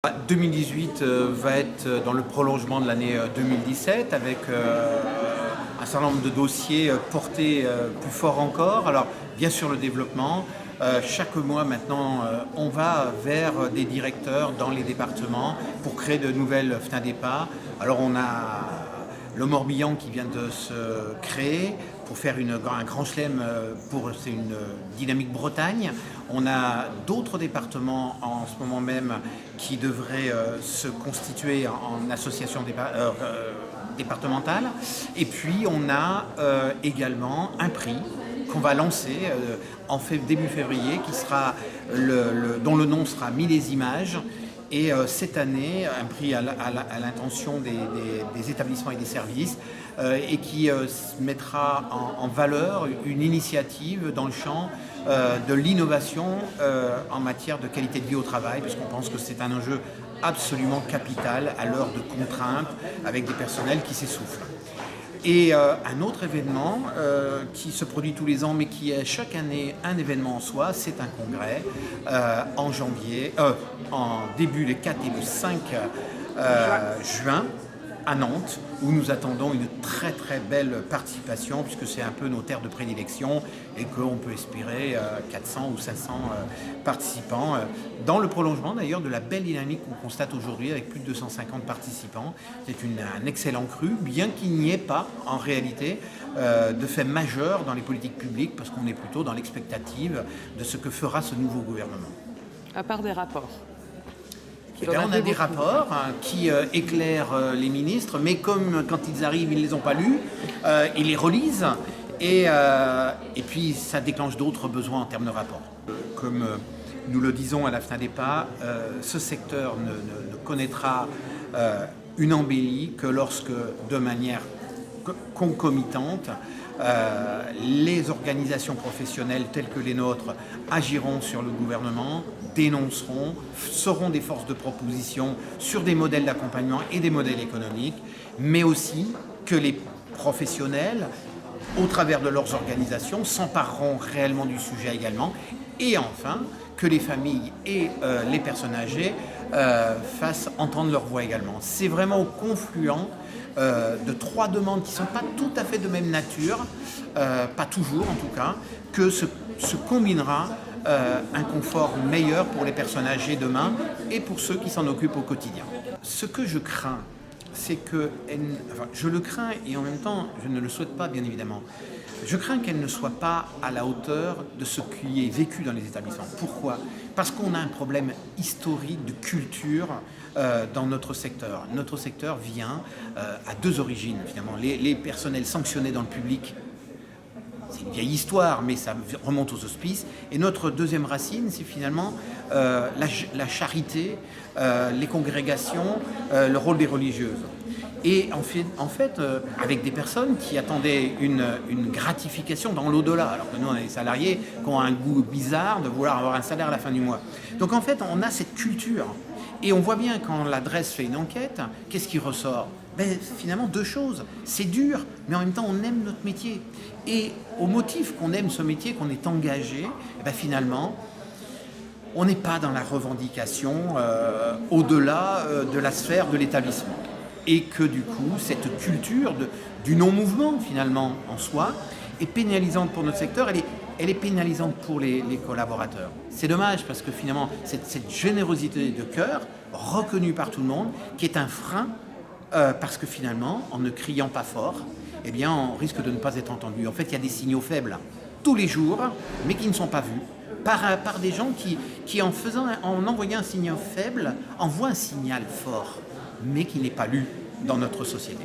2018 va être dans le prolongement de l'année 2017 avec un certain nombre de dossiers portés plus fort encore. Alors bien sûr le développement, chaque mois maintenant on va vers des directeurs dans les départements pour créer de nouvelles FNADEPA. Alors on a le Morbihan qui vient de se créer pour faire un grand chelem, c'est une dynamique Bretagne. On a d'autres départements en ce moment même qui devraient se constituer en association départementale. Et puis on a également un prix qu'on va lancer début février, dont le nom sera 1000 images. Et cette année, un prix à l'intention des établissements et des services et qui mettra en valeur une initiative dans le champ de l'innovation en matière de qualité de vie au travail, puisqu'on pense que c'est un enjeu absolument capital à l'heure de contraintes avec des personnels qui s'essoufflent. Et un autre événement qui se produit tous les ans, mais qui est chaque année un événement en soi, c'est un congrès en début les 4 et le 5 juin à Nantes, où nous attendons une très très belle participation, puisque c'est un peu nos terres de prédilection et qu'on peut espérer 400 ou 500 participants, dans le prolongement d'ailleurs de la belle dynamique qu'on constate aujourd'hui avec plus de 250 participants. C'est un excellent cru, bien qu'il n'y ait pas en réalité de fait majeur dans les politiques publiques, parce qu'on est plutôt dans l'expectative de ce que fera ce nouveau gouvernement. À part des rapports. On a des rapports qui éclairent les ministres, mais comme quand ils arrivent, ils ne les ont pas lus, ils les relisent, et puis ça déclenche d'autres besoins en termes de rapports. Comme nous le disons à la FNADEPA, ce secteur ne connaîtra une embellie que lorsque, de manière concomitante, les organisations professionnelles telles que les nôtres agiront sur le gouvernement, dénonceront, seront des forces de proposition sur des modèles d'accompagnement et des modèles économiques, mais aussi que les professionnels, au travers de leurs organisations, s'empareront réellement du sujet également, et enfin que les familles et les personnes âgées fassent entendre leur voix également. C'est vraiment au confluent de trois demandes qui ne sont pas tout à fait de même nature, pas toujours en tout cas, que se combinera un confort meilleur pour les personnes âgées demain et pour ceux qui s'en occupent au quotidien. Ce que je crains, c'est que, je le crains et en même temps je ne le souhaite pas bien évidemment, je crains qu'elle ne soit pas à la hauteur de ce qui est vécu dans les établissements. Pourquoi ? Parce qu'on a un problème historique de culture dans notre secteur. Notre secteur vient à deux origines finalement. Les personnels sanctionnés dans le public, c'est une vieille histoire, mais ça remonte aux hospices. Et notre deuxième racine, c'est finalement la charité, les congrégations, le rôle des religieuses. Et en fait avec des personnes qui attendaient une gratification dans l'au-delà. Alors que nous, on a des salariés qui ont un goût bizarre de vouloir avoir un salaire à la fin du mois. Donc en fait, on a cette culture. Et on voit bien quand l'adresse fait une enquête, qu'est-ce qui ressort ? Finalement, deux choses. C'est dur, mais en même temps, on aime notre métier. Et au motif qu'on aime ce métier, qu'on est engagé, finalement, on n'est pas dans la revendication au-delà de la sphère de l'établissement. Et que du coup, cette culture du non-mouvement, finalement, en soi, est pénalisante pour notre secteur, elle est pénalisante pour les collaborateurs. C'est dommage parce que finalement, cette générosité de cœur, reconnue par tout le monde, qui est un frein, parce que finalement, en ne criant pas fort, on risque de ne pas être entendu. En fait, il y a des signaux faibles tous les jours, mais qui ne sont pas vus, par des gens qui en envoyant un signal faible, envoient un signal fort, mais qui n'est pas lu dans notre société.